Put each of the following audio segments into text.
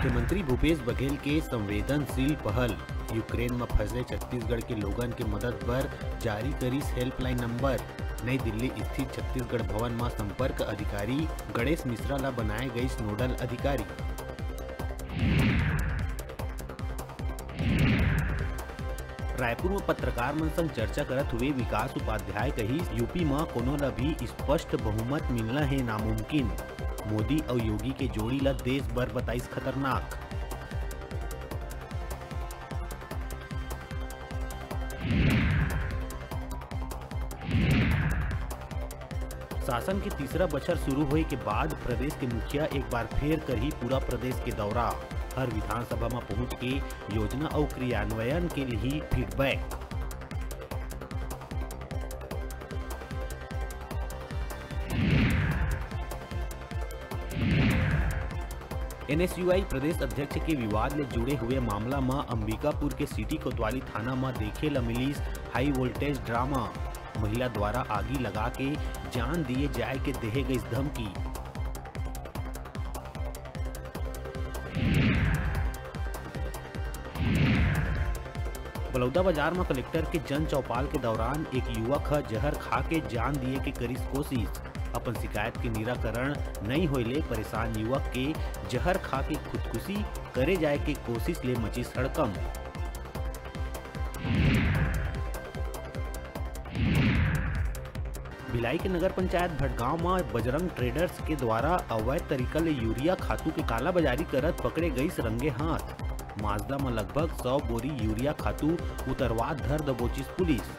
मुख्यमंत्री भूपेश बघेल के संवेदनशील पहल। यूक्रेन में फंसे छत्तीसगढ़ के लोगन के मदद बर जारी करिस हेल्पलाइन नंबर। नई दिल्ली स्थित छत्तीसगढ़ भवन में संपर्क अधिकारी गणेश मिश्रा ला बनाए गइस नोडल अधिकारी। रायपुर में पत्रकार मन संग चर्चा करत हुए विकास उपाध्याय कहिस, यूपी में कोनो ला भी स्पष्ट बहुमत मिलना है नामुमकिन। मोदी और योगी के जोड़ी ला देश भर बताइस खतरनाक। शासन के तीसरा बछर शुरू होए के बाद प्रदेश के मुखिया एक बार फिर करही पूरा प्रदेश के दौरा। हर विधानसभा में पहुंच के योजना और क्रियान्वयन के लिए फीडबैक। एनएसयूआई प्रदेश अध्यक्ष के विवाद ले जुड़े हुए मामला में अंबिकापुर के सिटी कोतवाली थाना में देखे ला मिली हाई वोल्टेज ड्रामा। महिला द्वारा आगी लगा के जान दिए जाए के देहे गई धमकी। बलौदा बाजार में कलेक्टर के जन चौपाल के दौरान एक युवक जहर खा के जान दिए के करिस कोशिश। अपन शिकायत के निराकरण नहीं होइले परेशान युवक के जहर खा के खुदकुशी करे जाए के कोशिश ले मची हड़कंप। भिलाई के नगर पंचायत भटगांव में बजरंग ट्रेडर्स के द्वारा अवैध तरीका ले यूरिया खातू के कालाबाजारी करत पकड़े गई रंगे हाथ। माजदा में लगभग 100 बोरी यूरिया खातू उतरवा धर दबोचिस पुलिस।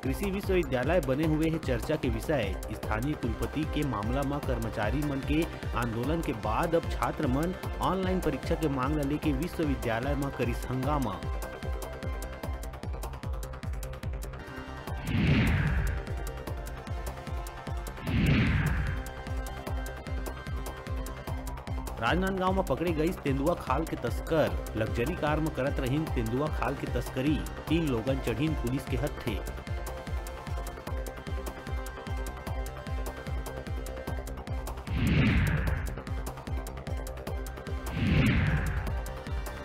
कृषि विश्वविद्यालय बने हुए है चर्चा के विषय। स्थानीय कुलपति के मामला में कर्मचारी मन के आंदोलन के बाद अब छात्र मन ऑनलाइन परीक्षा के मांग लेके विश्वविद्यालय में करिस हंगामा। राजनांदगांव में पकड़े गई तेंदुआ खाल के तस्कर। लग्जरी कार में करत रहीन तेंदुआ खाल के तस्करी। 3 लोगन चढ़ीन पुलिस के हत्थे।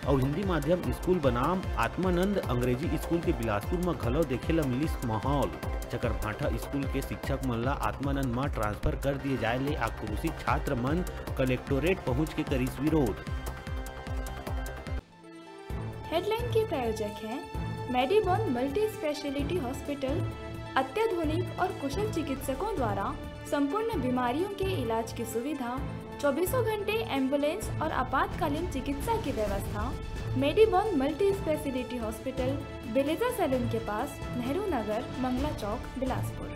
और हिंदी माध्यम स्कूल बनाम आत्मानंद अंग्रेजी स्कूल के बिलासपुर में घलो देखे ला मिलिस माहौल। चकरभाठा स्कूल के शिक्षक मन ला आत्मानंद में ट्रांसफर कर दिए जाए ले आक्रोशित छात्र मन कलेक्टोरेट पहुंच के करिस विरोध। हेडलाइन के प्रायोजक हैं मेडिबॉन मल्टी स्पेशलिटी हॉस्पिटल। अत्याधुनिक और कुशल चिकित्सकों द्वारा संपूर्ण बीमारियों के इलाज की सुविधा, 24 घंटे एम्बुलेंस और आपातकालीन चिकित्सा की व्यवस्था। मेडिबॉन मल्टी स्पेशलिटी हॉस्पिटल, बेलेजा सैलून के पास, नेहरू नगर, मंगला चौक, बिलासपुर।